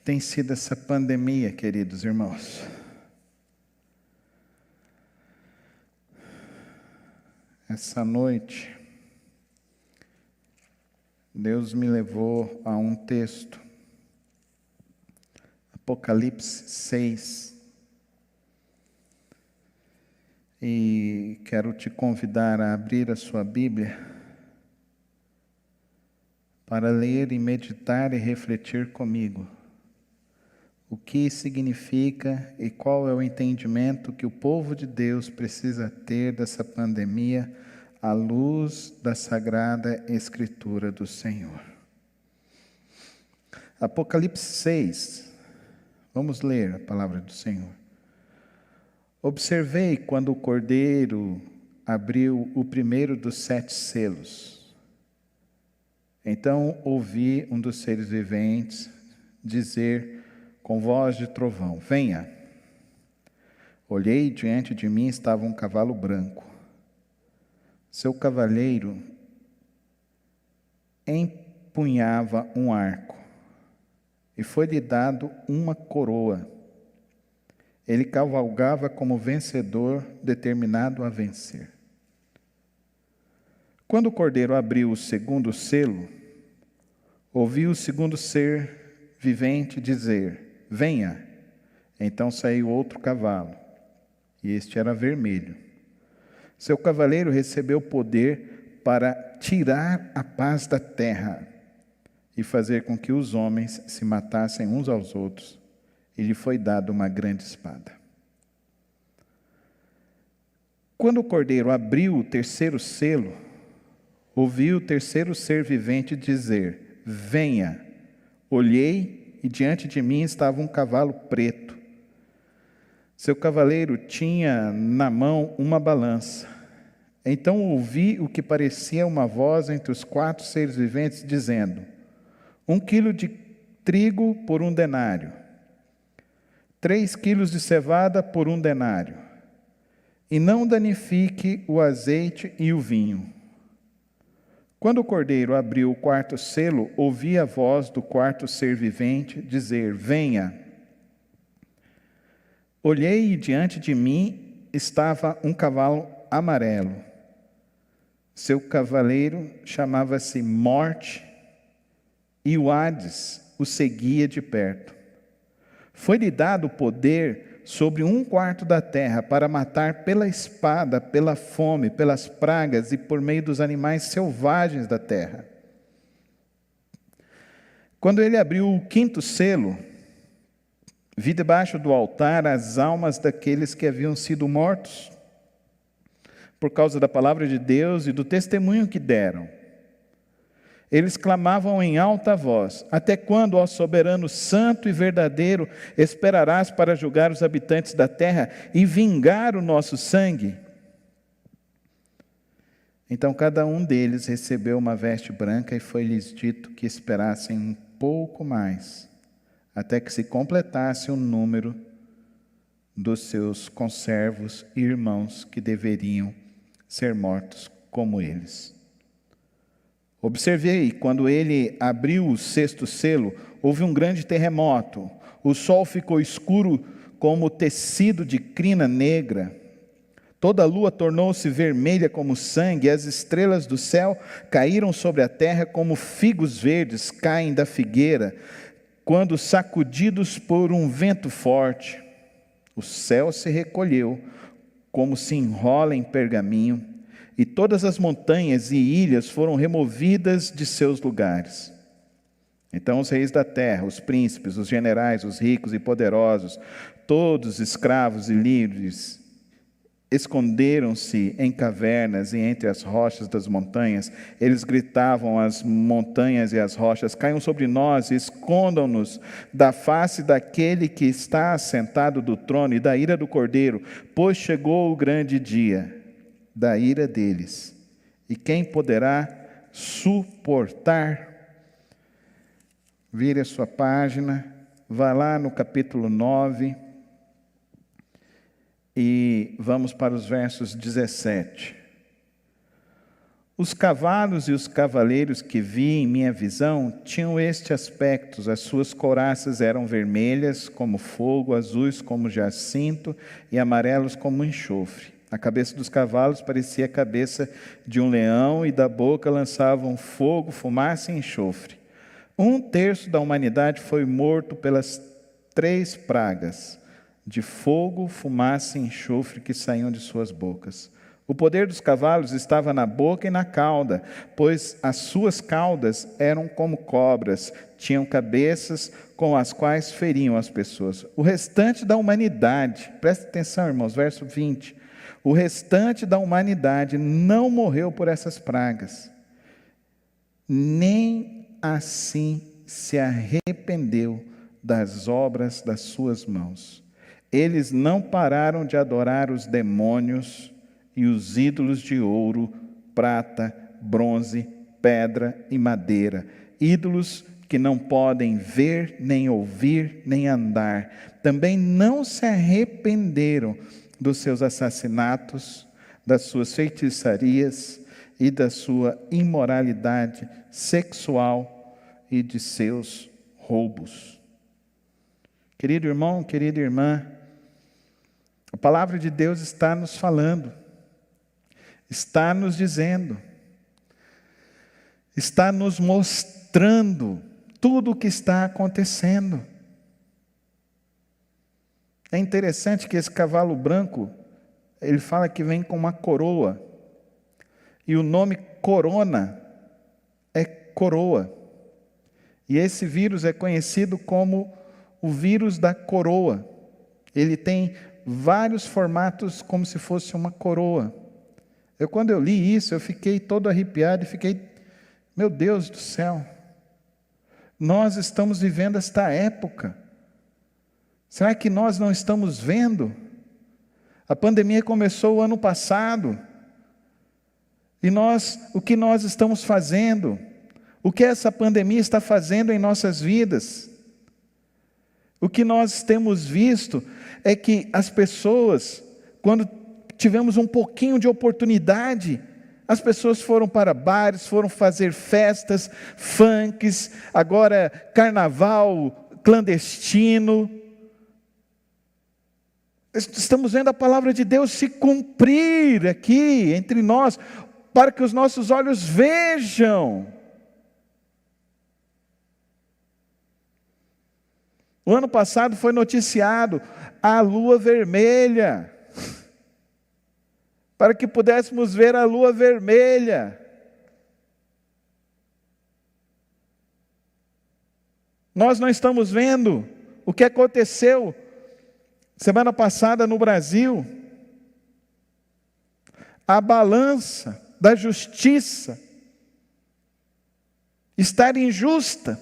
tem sido essa pandemia, queridos irmãos. Essa noite, Deus me levou a um texto, Apocalipse 6, e quero te convidar a abrir a sua Bíblia para ler e meditar e refletir comigo o que significa e qual é o entendimento que o povo de Deus precisa ter dessa pandemia à luz da Sagrada Escritura do Senhor. Apocalipse 6, vamos ler a palavra do Senhor. Observei quando o Cordeiro abriu o primeiro dos 7 selos. Então ouvi um dos seres viventes dizer com voz de trovão: venha. Olhei e diante de mim estava um cavalo branco. Seu cavaleiro empunhava um arco e foi-lhe dado uma coroa. Ele cavalgava como vencedor determinado a vencer. Quando o Cordeiro abriu o segundo selo, ouvi o segundo ser vivente dizer: venha. Então saiu outro cavalo, e este era vermelho. Seu cavaleiro recebeu poder para tirar a paz da terra e fazer com que os homens se matassem uns aos outros, e lhe foi dada uma grande espada. Quando o Cordeiro abriu o terceiro selo, ouvi o terceiro ser vivente dizer: venha. Olhei e diante de mim estava um cavalo preto. Seu cavaleiro tinha na mão uma balança. Então ouvi o que parecia uma voz entre os 4 seres viventes dizendo: 1 quilo de trigo por 1 denário, 3 quilos de cevada por 1 denário, e não danifique o azeite e o vinho. Quando o Cordeiro abriu o 4º selo, ouvi a voz do 4º ser vivente dizer: venha. Olhei e diante de mim estava um cavalo amarelo. Seu cavaleiro chamava-se Morte, e o Hades o seguia de perto. Foi-lhe dado poder sobre 1/4 da terra para matar pela espada, pela fome, pelas pragas e por meio dos animais selvagens da terra. Quando ele abriu o 5º selo, vi debaixo do altar as almas daqueles que haviam sido mortos por causa da palavra de Deus e do testemunho que deram. Eles clamavam em alta voz: até quando, ó soberano santo e verdadeiro, esperarás para julgar os habitantes da terra e vingar o nosso sangue? Então cada um deles recebeu uma veste branca e foi-lhes dito que esperassem um pouco mais, até que se completasse o número dos seus conservos e irmãos que deveriam ser mortos como eles. Observei, quando ele abriu o 6º selo, houve um grande terremoto. O sol ficou escuro como tecido de crina negra. Toda a lua tornou-se vermelha como sangue, e as estrelas do céu caíram sobre a terra como figos verdes caem da figueira, quando sacudidos por um vento forte. O céu se recolheu, como se enrola em pergaminho, e todas as montanhas e ilhas foram removidas de seus lugares. Então os reis da terra, os príncipes, os generais, os ricos e poderosos, todos escravos e livres, esconderam-se em cavernas e entre as rochas das montanhas. Eles gritavam às montanhas e às rochas: caiam sobre nós e escondam-nos da face daquele que está assentado do trono e da ira do Cordeiro, pois chegou o grande dia da ira deles. E quem poderá suportar? Vire a sua página, vá lá no capítulo 9 e vamos para os versos 17. Os cavalos e os cavaleiros que vi em minha visão tinham este aspecto: as suas couraças eram vermelhas como fogo, azuis como jacinto e amarelos como enxofre. A cabeça dos cavalos parecia a cabeça de um leão e da boca lançavam fogo, fumaça e enxofre. 1/3 da humanidade foi morto pelas 3 pragas de fogo, fumaça e enxofre que saíam de suas bocas. O poder dos cavalos estava na boca e na cauda, pois as suas caudas eram como cobras, tinham cabeças com as quais feriam as pessoas. O restante da humanidade, presta atenção, irmãos, verso 20. O restante da humanidade não morreu por essas pragas, nem assim se arrependeu das obras das suas mãos. Eles não pararam de adorar os demônios e os ídolos de ouro, prata, bronze, pedra e madeira, ídolos que não podem ver, nem ouvir, nem andar. Também não se arrependeram dos seus assassinatos, das suas feitiçarias e da sua imoralidade sexual e de seus roubos. Querido irmão, querida irmã, a palavra de Deus está nos falando, está nos dizendo, está nos mostrando tudo o que está acontecendo. É interessante que esse cavalo branco, ele fala que vem com uma coroa, e o nome corona é coroa, e esse vírus é conhecido como o vírus da coroa. Ele tem vários formatos como se fosse uma coroa. Quando eu li isso, eu fiquei todo arrepiado e fiquei, meu Deus do céu, nós estamos vivendo esta época. Será que nós não estamos vendo? A pandemia começou o ano passado, e o que nós estamos fazendo? O que essa pandemia está fazendo em nossas vidas? O que nós temos visto é que as pessoas, quando tivemos um pouquinho de oportunidade, as pessoas foram para bares, foram fazer festas, funks, agora carnaval clandestino. Estamos vendo a palavra de Deus se cumprir aqui entre nós, para que os nossos olhos vejam. O ano passado foi noticiado a lua vermelha, para que pudéssemos ver a lua vermelha. Nós não estamos vendo o que aconteceu semana passada no Brasil. A balança da justiça estar injusta.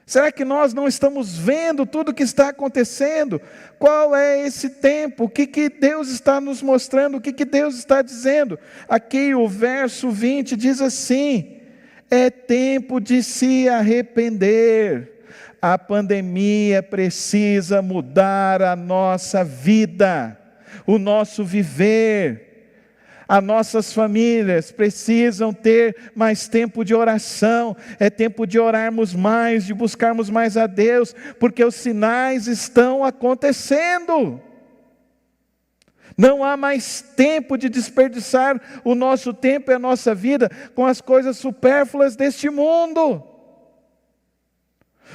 Será que nós não estamos vendo tudo o que está acontecendo? Qual é esse tempo? O que Deus está nos mostrando? O que Deus está dizendo? Aqui o verso 20 diz assim: é tempo de se arrepender. A pandemia precisa mudar a nossa vida, o nosso viver. As nossas famílias precisam ter mais tempo de oração. É tempo de orarmos mais, de buscarmos mais a Deus, porque os sinais estão acontecendo. Não há mais tempo de desperdiçar o nosso tempo e a nossa vida com as coisas supérfluas deste mundo.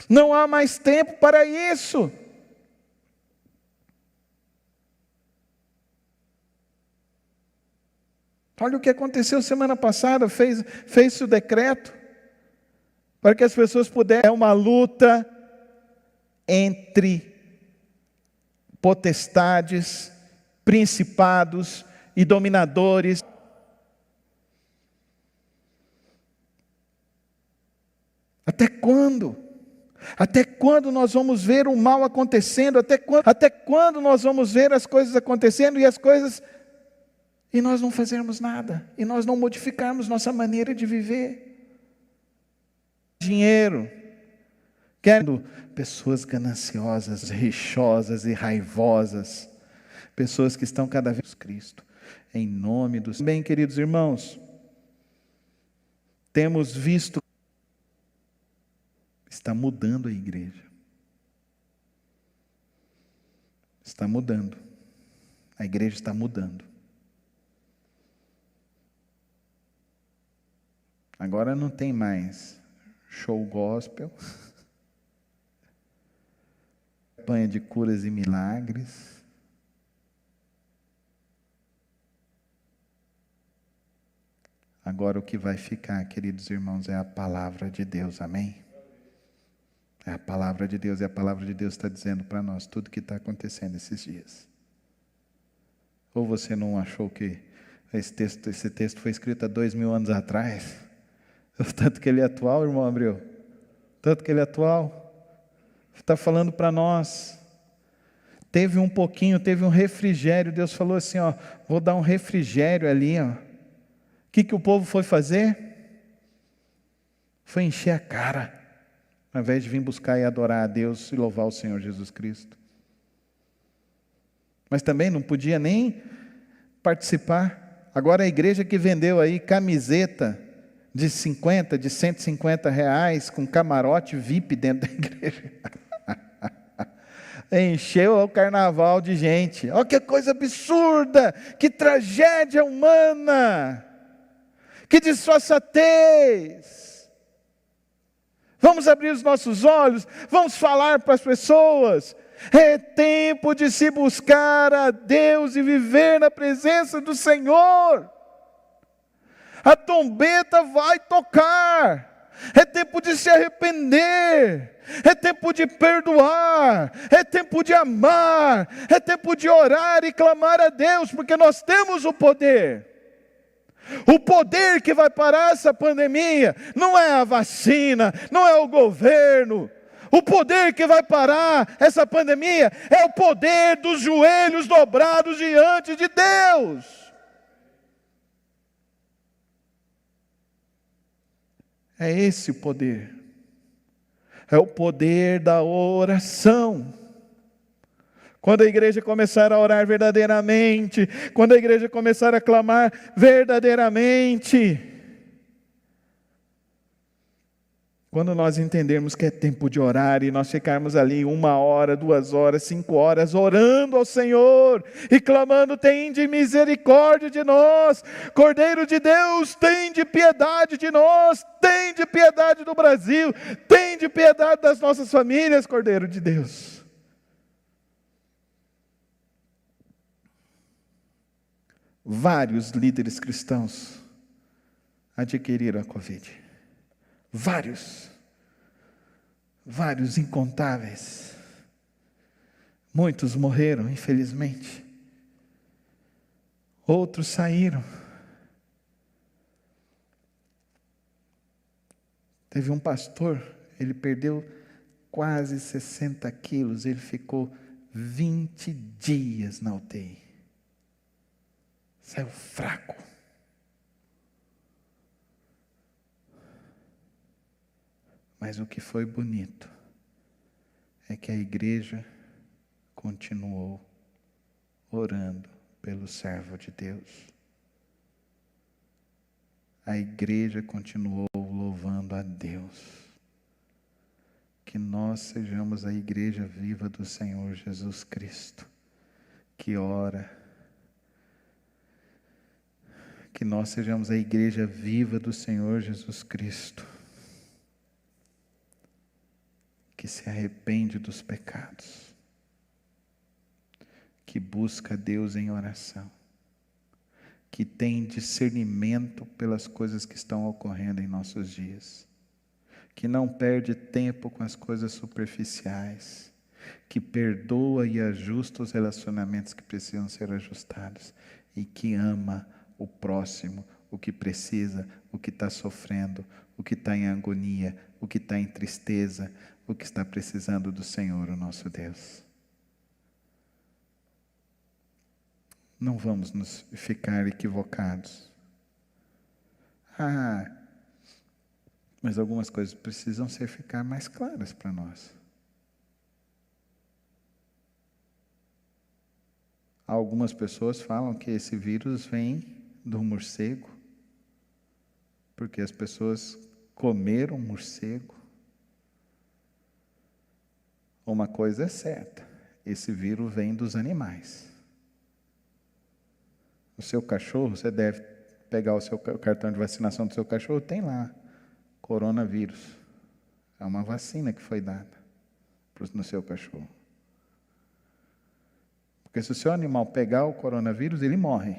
Não há mais tempo para isso. Olha o que aconteceu semana passada, fez-se o decreto para que as pessoas pudessem. É uma luta entre potestades, principados e dominadores. Até quando? Até quando nós vamos ver o mal acontecendo? Até quando nós vamos ver as coisas acontecendo e nós não fazermos nada, e nós não modificarmos nossa maneira de viver? Dinheiro, querendo pessoas gananciosas, rixosas e raivosas, pessoas que estão cada vez mais Cristo. em nome do Senhor. Bem, queridos irmãos, temos visto, está mudando a igreja. Está mudando. A igreja está mudando. Agora não tem mais show gospel, campanha de curas e milagres. Agora o que vai ficar, queridos irmãos, é a palavra de Deus, amém? É a palavra de Deus, e a palavra de Deus está dizendo para nós tudo o que está acontecendo esses dias. Ou você não achou que esse texto foi escrito há 2000 anos atrás? Tanto que ele é atual, irmão Abreu. Tanto que ele é atual. Está falando para nós. Teve um refrigério. Deus falou assim, ó, vou dar um refrigério ali, ó. O que o povo foi fazer? Foi encher a cara, ao invés de vir buscar e adorar a Deus e louvar o Senhor Jesus Cristo. Mas também não podia nem participar. Agora a igreja que vendeu aí camiseta de 50, de 150 reais, com camarote VIP dentro da igreja. Encheu o carnaval de gente. Olha que coisa absurda, que tragédia humana, que disfarçatez. Vamos abrir os nossos olhos, vamos falar para as pessoas. É tempo de se buscar a Deus e viver na presença do Senhor. A trombeta vai tocar. É tempo de se arrepender. É tempo de perdoar. É tempo de amar. É tempo de orar e clamar a Deus, porque nós temos o poder. O poder que vai parar essa pandemia não é a vacina, não é o governo. O poder que vai parar essa pandemia é o poder dos joelhos dobrados diante de Deus. É esse o poder. É o poder da oração. Quando a igreja começar a orar verdadeiramente, quando a igreja começar a clamar verdadeiramente, quando nós entendermos que é tempo de orar e nós ficarmos ali 1 hora, 2 horas, 5 horas, orando ao Senhor e clamando, tende misericórdia de nós, Cordeiro de Deus, tende piedade de nós, tende piedade do Brasil, tende piedade das nossas famílias, Cordeiro de Deus. Vários líderes cristãos adquiriram a Covid. Vários incontáveis. Muitos morreram, infelizmente. Outros saíram. Teve um pastor, ele perdeu quase 60 quilos, ele ficou 20 dias na UTI. Saiu fraco. Mas o que foi bonito é que a igreja continuou orando pelo servo de Deus. A igreja continuou louvando a Deus. Que nós sejamos a igreja viva do Senhor Jesus Cristo, que ora. Que nós sejamos a igreja viva do Senhor Jesus Cristo, que se arrepende dos pecados, que busca Deus em oração, que tem discernimento pelas coisas que estão ocorrendo em nossos dias, que não perde tempo com as coisas superficiais, que perdoa e ajusta os relacionamentos que precisam ser ajustados e que ama o próximo, o que precisa, o que está sofrendo, o que está em agonia, o que está em tristeza, o que está precisando do Senhor, o nosso Deus. Não vamos nos ficar equivocados. Mas algumas coisas precisam ficar mais claras para nós. Algumas pessoas falam que esse vírus vem do morcego, porque as pessoas comeram morcego. Uma coisa é certa, esse vírus vem dos animais. O seu cachorro, você deve pegar o cartão de vacinação do seu cachorro, tem lá, coronavírus. É uma vacina que foi dada no seu cachorro. Porque se o seu animal pegar o coronavírus, ele morre.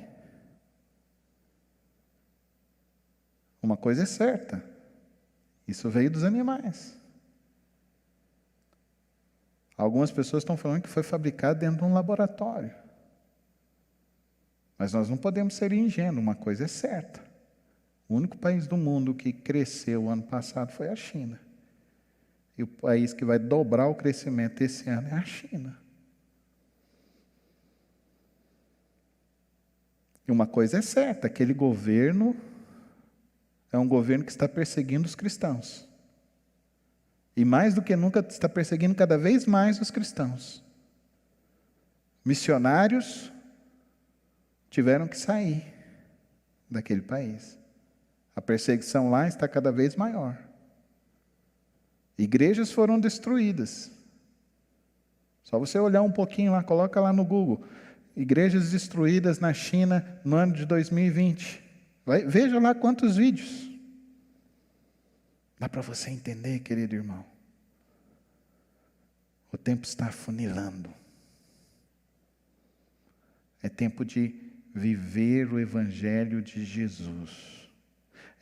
Uma coisa é certa, isso veio dos animais. Algumas pessoas estão falando que foi fabricado dentro de um laboratório. Mas nós não podemos ser ingênuos, uma coisa é certa. O único país do mundo que cresceu ano passado foi a China. E o país que vai dobrar o crescimento esse ano é a China. E uma coisa é certa, aquele governo é um governo que está perseguindo os cristãos. E mais do que nunca está perseguindo cada vez mais os cristãos. Missionários tiveram que sair daquele país. A perseguição lá está cada vez maior. Igrejas foram destruídas. Só você olhar um pouquinho lá, coloca lá no Google. Igrejas destruídas na China no ano de 2020. Veja lá quantos vídeos. Dá para você entender, querido irmão. O tempo está afunilando. É tempo de viver o Evangelho de Jesus.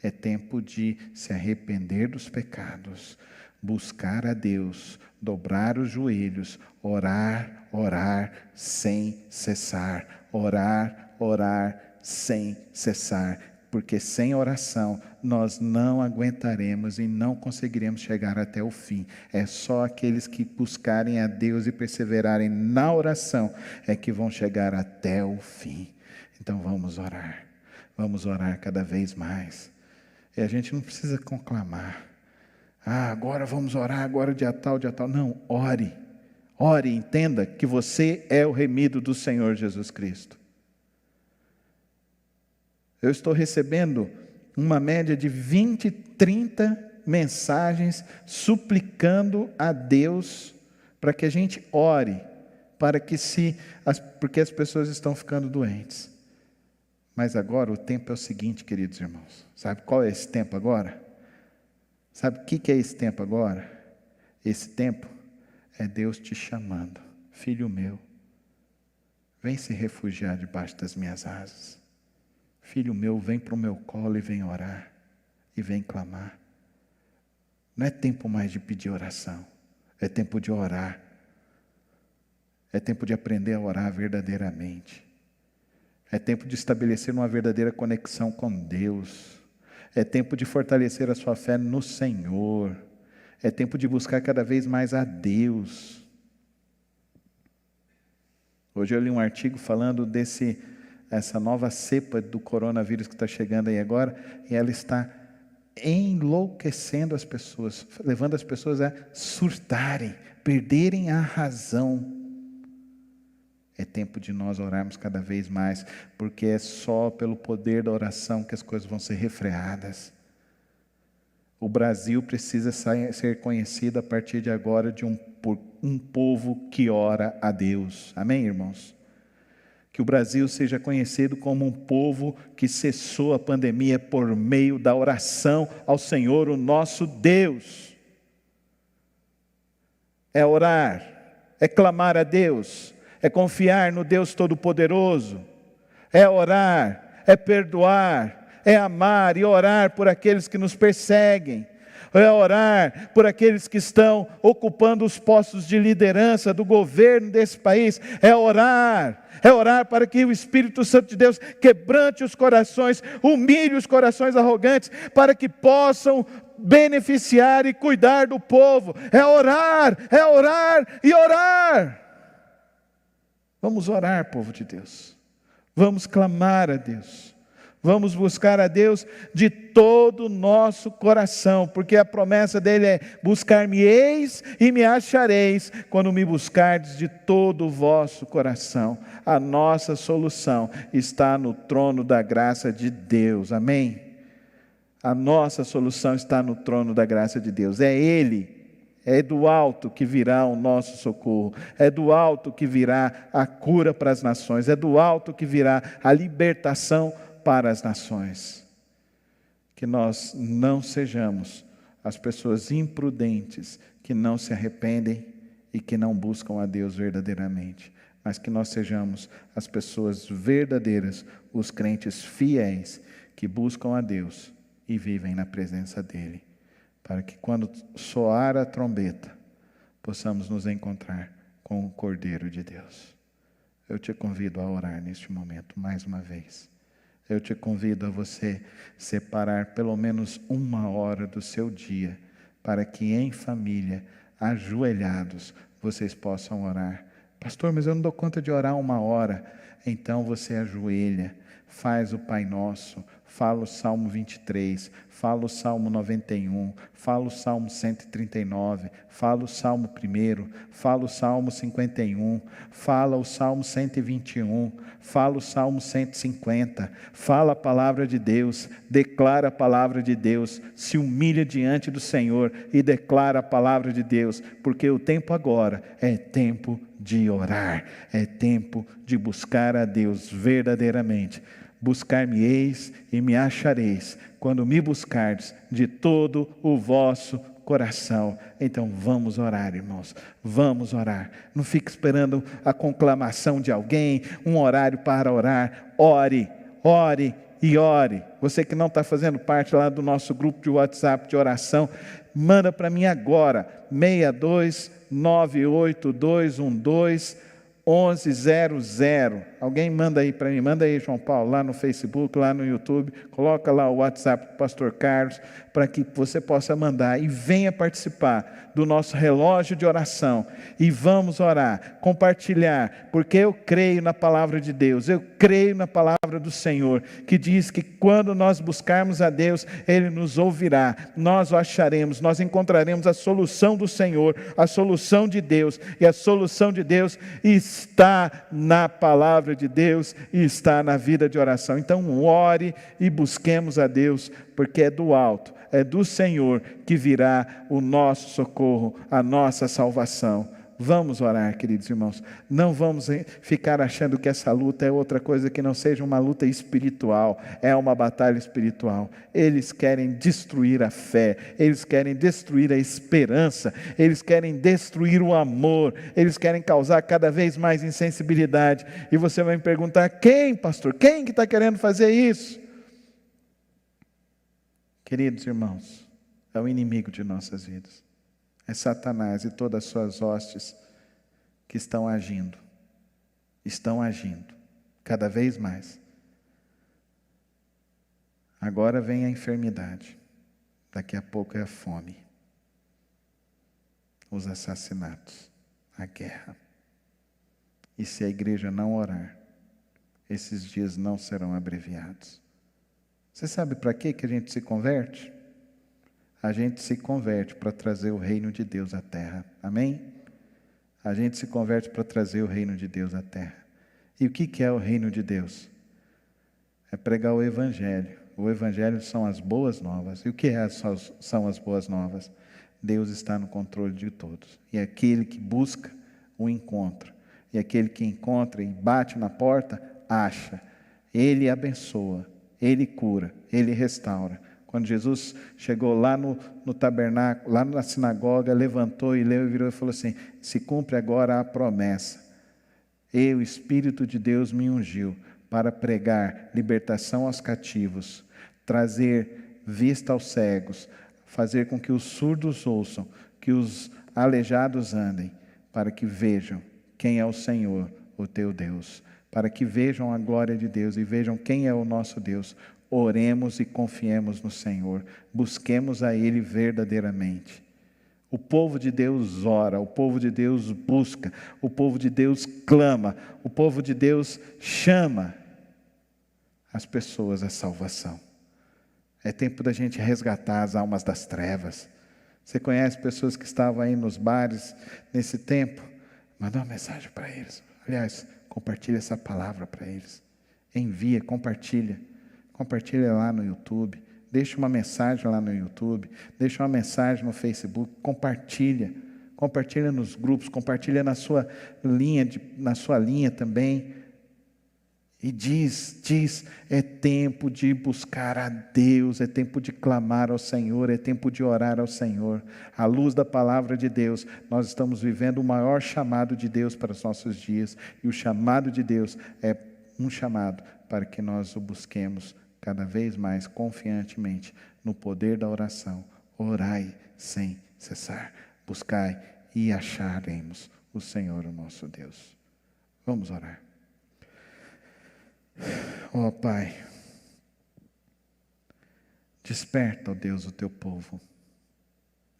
É tempo de se arrepender dos pecados, buscar a Deus, dobrar os joelhos, orar, orar sem cessar. Orar, orar sem cessar. Porque sem oração nós não aguentaremos e não conseguiremos chegar até o fim. É só aqueles que buscarem a Deus e perseverarem na oração é que vão chegar até o fim. Então vamos orar cada vez mais. E a gente não precisa conclamar. Agora vamos orar, agora dia tal. Não, ore, entenda que você é o remido do Senhor Jesus Cristo. Eu estou recebendo uma média de 20, 30 mensagens suplicando a Deus para que a gente ore, porque as pessoas estão ficando doentes. Mas agora o tempo é o seguinte, queridos irmãos. Sabe qual é esse tempo agora? Sabe o que é esse tempo agora? Esse tempo é Deus te chamando. Filho meu, vem se refugiar debaixo das minhas asas. Filho meu, vem para o meu colo e vem orar, e vem clamar. Não é tempo mais de pedir oração, é tempo de orar. É tempo de aprender a orar verdadeiramente. É tempo de estabelecer uma verdadeira conexão com Deus. É tempo de fortalecer a sua fé no Senhor. É tempo de buscar cada vez mais a Deus. Hoje eu li um artigo falando essa nova cepa do coronavírus que está chegando aí agora, e ela está enlouquecendo as pessoas, levando as pessoas a surtarem, perderem a razão. É tempo de nós orarmos cada vez mais, porque é só pelo poder da oração que as coisas vão ser refreadas. O Brasil precisa ser conhecido a partir de agora por um povo que ora a Deus. Amém, irmãos? Que o Brasil seja conhecido como um povo que cessou a pandemia por meio da oração ao Senhor, o nosso Deus. É orar, é clamar a Deus, é confiar no Deus Todo-Poderoso, é orar, é perdoar, é amar e orar por aqueles que nos perseguem, é orar por aqueles que estão ocupando os postos de liderança do governo desse país, é orar para que o Espírito Santo de Deus quebrante os corações, humilhe os corações arrogantes, para que possam beneficiar e cuidar do povo. É orar e orar. Vamos orar, povo de Deus. Vamos clamar a Deus. Vamos buscar a Deus de todo o nosso coração, porque a promessa dele é: buscar-me-eis e me achareis, quando me buscardes de todo o vosso coração. A nossa solução está no trono da graça de Deus, amém? A nossa solução está no trono da graça de Deus, é Ele. É do alto que virá o nosso socorro, é do alto que virá a cura para as nações, é do alto que virá a libertação para as nações. Que nós não sejamos as pessoas imprudentes, que não se arrependem e que não buscam a Deus verdadeiramente, mas que nós sejamos as pessoas verdadeiras, os crentes fiéis, que buscam a Deus e vivem na presença dEle, para que quando soar a trombeta, possamos nos encontrar com o Cordeiro de Deus. Eu te convido a orar neste momento, mais uma vez. Eu te convido a você separar pelo menos 1 hora do seu dia, para que em família, ajoelhados, vocês possam orar. Pastor, mas eu não dou conta de orar 1 hora. Então você ajoelha, faz o Pai Nosso, fala o Salmo 23, fala o Salmo 91, fala o Salmo 139, fala o Salmo 1, fala o Salmo 51, fala o Salmo 121, fala o Salmo 150, fala a palavra de Deus, declara a palavra de Deus, se humilha diante do Senhor e declara a palavra de Deus, porque o tempo agora é tempo de orar, é tempo de buscar a Deus verdadeiramente. Buscar-me-eis e me achareis, quando me buscardes de todo o vosso coração. Então vamos orar, irmãos, vamos orar. Não fique esperando a conclamação de alguém, um horário para orar. Ore, ore e ore. Você que não está fazendo parte lá do nosso grupo de WhatsApp de oração, manda para mim agora, 62982121100. Alguém manda aí para mim, manda aí, João Paulo, lá no Facebook, lá no YouTube, coloca lá o WhatsApp do pastor Carlos, para que você possa mandar e venha participar do nosso relógio de oração, e vamos orar, compartilhar, porque eu creio na palavra de Deus, eu creio na palavra do Senhor, que diz que quando nós buscarmos a Deus, Ele nos ouvirá, nós o acharemos, nós encontraremos a solução do Senhor, a solução de Deus, e a solução de Deus está na palavra de Deus e está na vida de oração. Então ore e busquemos a Deus, porque é do alto, é do Senhor que virá o nosso socorro, a nossa salvação. Vamos orar, queridos irmãos. Não vamos ficar achando que essa luta é outra coisa que não seja uma luta espiritual. É uma batalha espiritual. Eles querem destruir a fé. Eles querem destruir a esperança. Eles querem destruir o amor. Eles querem causar cada vez mais insensibilidade. E você vai me perguntar: quem, pastor? Quem que está querendo fazer isso? Queridos irmãos, é o inimigo de nossas vidas. É Satanás e todas as suas hostes que estão agindo cada vez mais. Agora vem a enfermidade, daqui a pouco é a fome, os assassinatos, a guerra. E se a igreja não orar, esses dias não serão abreviados. Você sabe para que a gente se converte? A gente se converte para trazer o reino de Deus à terra. Amém? A gente se converte para trazer o reino de Deus à terra. E o que é o reino de Deus? É pregar o Evangelho. O Evangelho são as boas novas. E o que são as boas novas? Deus está no controle de todos. E aquele que busca, o encontra. E aquele que encontra e bate na porta, acha. Ele abençoa, Ele cura, Ele restaura. Quando Jesus chegou lá no tabernáculo, lá na sinagoga, levantou e leu e virou e falou assim: se cumpre agora a promessa. E o Espírito de Deus me ungiu para pregar libertação aos cativos, trazer vista aos cegos, fazer com que os surdos ouçam, que os aleijados andem, para que vejam quem é o Senhor, o teu Deus, para que vejam a glória de Deus e vejam quem é o nosso Deus. Oremos e confiemos no Senhor, busquemos a Ele verdadeiramente. O povo de Deus ora, o povo de Deus busca, o povo de Deus clama, o povo de Deus chama. as pessoas à salvação. É tempo da gente resgatar as almas das trevas. Você conhece pessoas que estavam aí nos bares nesse tempo? Manda uma mensagem para eles. Aliás, compartilha essa palavra para eles. Envia, compartilha. Compartilha lá no YouTube. Deixa uma mensagem lá no YouTube. Deixa uma mensagem no Facebook. Compartilha. Compartilha nos grupos. Compartilha na sua linha também. E diz, é tempo de buscar a Deus, é tempo de clamar ao Senhor, é tempo de orar ao Senhor. À luz da palavra de Deus, nós estamos vivendo o maior chamado de Deus para os nossos dias. E o chamado de Deus é um chamado para que nós o busquemos cada vez mais confiantemente no poder da oração. Orai sem cessar, buscai e acharemos o Senhor, o nosso Deus. Vamos orar. Ó Pai, desperta, ó Deus, o teu povo.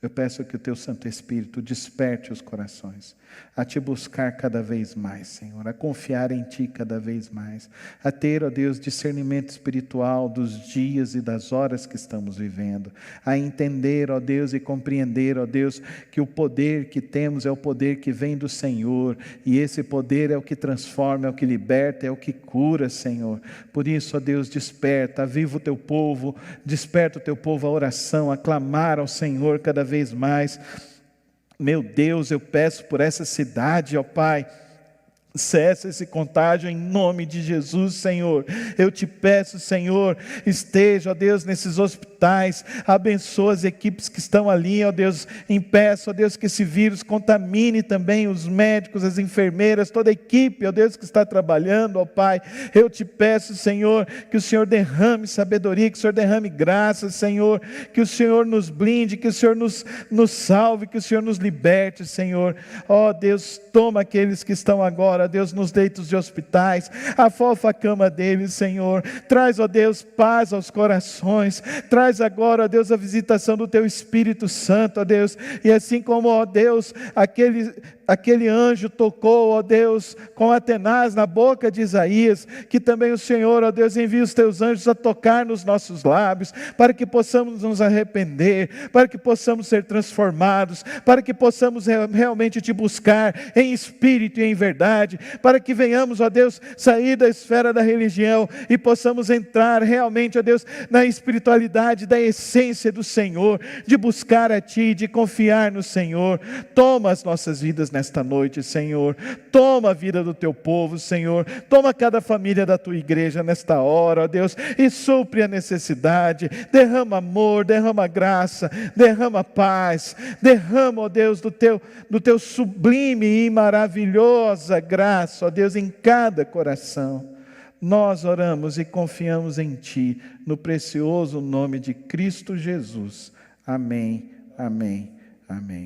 Eu peço que o teu Santo Espírito desperte os corações a te buscar cada vez mais, Senhor, a confiar em ti cada vez mais, a ter, ó Deus, discernimento espiritual dos dias e das horas que estamos vivendo, a entender, ó Deus, e compreender, ó Deus, que o poder que temos é o poder que vem do Senhor, e esse poder é o que transforma, é o que liberta, é o que cura, Senhor. Por isso, ó Deus, desperta, aviva o teu povo, desperta o teu povo à oração, a clamar ao Senhor cada vez mais. Meu Deus, eu peço por essa cidade, ó Pai, cessa esse contágio em nome de Jesus, Senhor. Eu te peço, Senhor, esteja, ó Deus, nesses hospitais, abençoa as equipes que estão ali, ó Deus, impeça, ó Deus, que esse vírus contamine também os médicos, as enfermeiras, toda a equipe, ó Deus, que está trabalhando, ó Pai. Eu te peço, Senhor, que o Senhor derrame sabedoria, que o Senhor derrame graça, Senhor, que o Senhor nos blinde, que o Senhor nos salve, que o Senhor nos liberte, Senhor. Ó Deus, toma aqueles que estão agora, ó Deus, nos leitos de hospitais, afofa a cama deles, Senhor. Traz, ó Deus, paz aos corações. Traz agora, ó Deus, a visitação do teu Espírito Santo, ó Deus. E assim como, ó Deus, aquele anjo tocou, ó Deus, com Atenaz na boca de Isaías, que também o Senhor, ó Deus, envia os teus anjos a tocar nos nossos lábios, para que possamos nos arrepender, para que possamos ser transformados, para que possamos realmente te buscar em espírito e em verdade, para que venhamos, ó Deus, sair da esfera da religião e possamos entrar realmente, ó Deus, na espiritualidade da essência do Senhor, de buscar a Ti, de confiar no Senhor. Toma as nossas vidas nesta noite, Senhor. Toma a vida do Teu povo, Senhor. Toma cada família da Tua igreja nesta hora, ó Deus, e supre a necessidade. Derrama amor, derrama graça, derrama paz, derrama, ó Deus, do Teu sublime e maravilhosa graça, ó Deus, em cada coração. Nós oramos e confiamos em Ti, no precioso nome de Cristo Jesus. Amém, amém, amém.